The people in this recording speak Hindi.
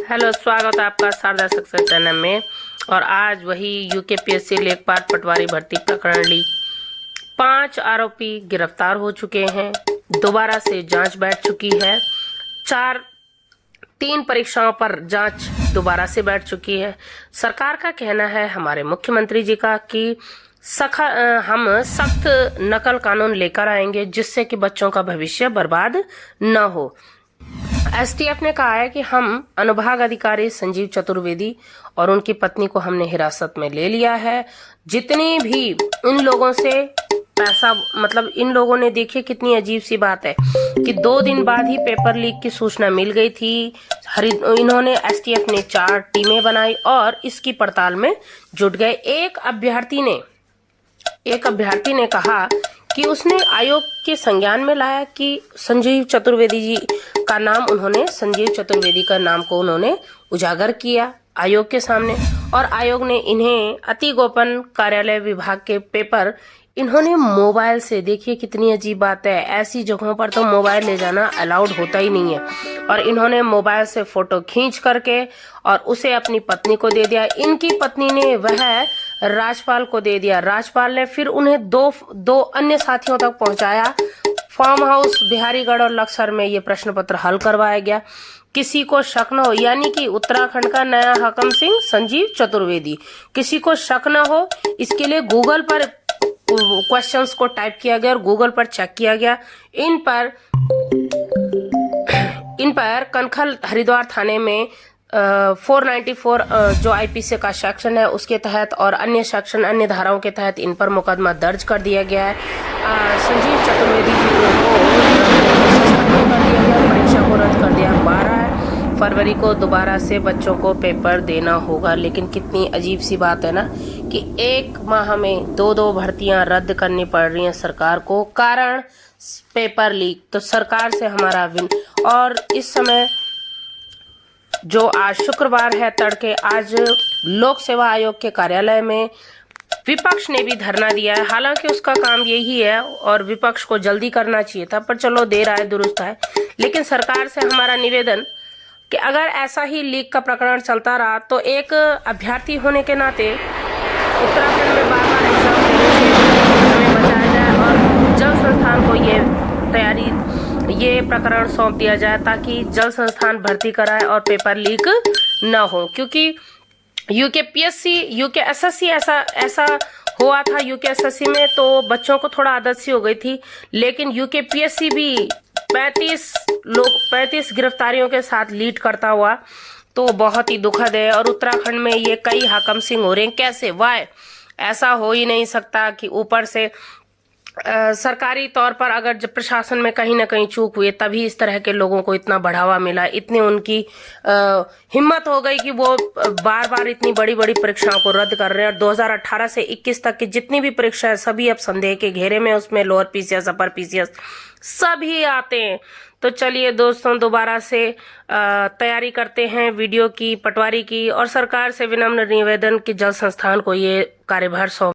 हेलो, स्वागत है आपका शारदा सक्सेस चैनल में। और आज वही यूकेपीएससी लेखपाल पटवारी भर्ती प्रकरण लीक 5 आरोपी गिरफ्तार हो चुके हैं। दोबारा से जांच बैठ चुकी है। 3 परीक्षाओं पर जांच दोबारा से बैठ चुकी है। सरकार का कहना है, हमारे मुख्यमंत्री जी का, कि हम सख्त नकल कानून लेकर आएंगे जिससे कि बच्चों का भविष्य बर्बाद न हो। एसटीएफ ने कहा है कि हम अनुभाग अधिकारी संजीव चतुर्वेदी और उनकी पत्नी को हमने हिरासत में ले लिया है। जितनी भी इन लोगों से पैसा, मतलब इन लोगों ने, देखिए कितनी अजीब सी बात है कि 2 दिन बाद ही पेपर लीक की सूचना मिल गई थी। इन्होंने, एसटीएफ ने 4 टीमें बनाई और इसकी पड़ताल में जुट गए। एक अभ्यर्थी ने कहा कि उसने आयोग के संज्ञान में लाया कि संजीव चतुर्वेदी जी का नाम, संजीव चतुर्वेदी का नाम को उन्होंने उजागर किया आयोग के सामने। और आयोग ने इन्हें अति गोपन कार्यालय विभाग के पेपर इन्होंने मोबाइल से, देखिए कितनी अजीब बात है, ऐसी जगहों पर तो मोबाइल ले जाना अलाउड होता ही नहीं है, और इन्होंने मोबाइल से फोटो खींच करके और उसे अपनी पत्नी को दे दिया। इनकी पत्नी ने वह राजपाल को दे दिया। राजपाल ने फिर उन्हें दो अन्य साथियों तक पहुंचाया। फार्म हाउस बिहारीगढ़ और लक्सर में ये प्रश्न पत्र हल करवाया गया। किसी को शक न हो, यानी कि उत्तराखंड का नया हाकम सिंह संजीव चतुर्वेदी, किसी को शक न हो, इसके लिए गूगल पर क्वेश्चंस को टाइप किया गया और गूगल पर चेक किया गया। इन पर कनखल हरिद्वार थाने में 494 जो आईपीसी का सेक्शन है उसके तहत और अन्य सेक्शन, अन्य धाराओं के तहत इन पर मुकदमा दर्ज कर दिया गया है। संजीव चतुर्वेदी जी को सस्पेंड कर दिया गया, परीक्षा को रद्द कर दिया। 12 फरवरी को दोबारा से बच्चों को पेपर देना होगा। लेकिन कितनी अजीब सी बात है ना कि 1 माह में 2 भर्तियां रद्द करनी पड़ रही हैं सरकार को, कारण पेपर लीक। तो सरकार से हमारा और इस समय जो आज शुक्रवार है, तड़के आज लोक सेवा आयोग के कार्यालय में विपक्ष ने भी धरना दिया है। हालांकि उसका काम यही है और विपक्ष को जल्दी करना चाहिए था, पर चलो देर आए दुरुस्त है। लेकिन सरकार से हमारा निवेदन कि अगर ऐसा ही लीक का प्रकरण चलता रहा तो एक अभ्यर्थी होने के नाते उत्तराखंड में बार-बार एग्जाम देने से हमें बचाया जाए और जल संस्थान को ये प्रकरण सौंप दिया जाए ताकि जल संस्थान भर्ती कराए और पेपर लीक न हो। क्योंकि यूकेएसएससी ऐसा हुआ था। यूकेएसएससी में तो बच्चों को थोड़ा आदत सी हो गई थी, लेकिन यूकेपीएससी भी 35 गिरफ्तारियों के साथ लीड करता हुआ, तो बहुत ही दुखद है। और उत्तराखंड में ये कई हाकम सिंह हो रहे हैं, कैसे? वाय ऐसा हो ही नहीं सकता कि ऊपर से सरकारी तौर पर अगर जब प्रशासन में कहीं ना कहीं चूक हुई तभी इस तरह के लोगों को इतना बढ़ावा मिला, इतनी उनकी हिम्मत हो गई कि वो बार बार इतनी बड़ी बड़ी परीक्षाओं को रद्द कर रहे हैं। और 2018 से 21 तक की जितनी भी परीक्षाएं सभी अब संदेह के घेरे में, उसमें लोअर पीसीएस, अपर पीसीएस सभी आते हैं। तो चलिए दोस्तों, दोबारा से तैयारी करते हैं वीडियो की, पटवारी की, और सरकार से विनम्र निवेदन कि जल संस्थान को ये कार्यभार सौंप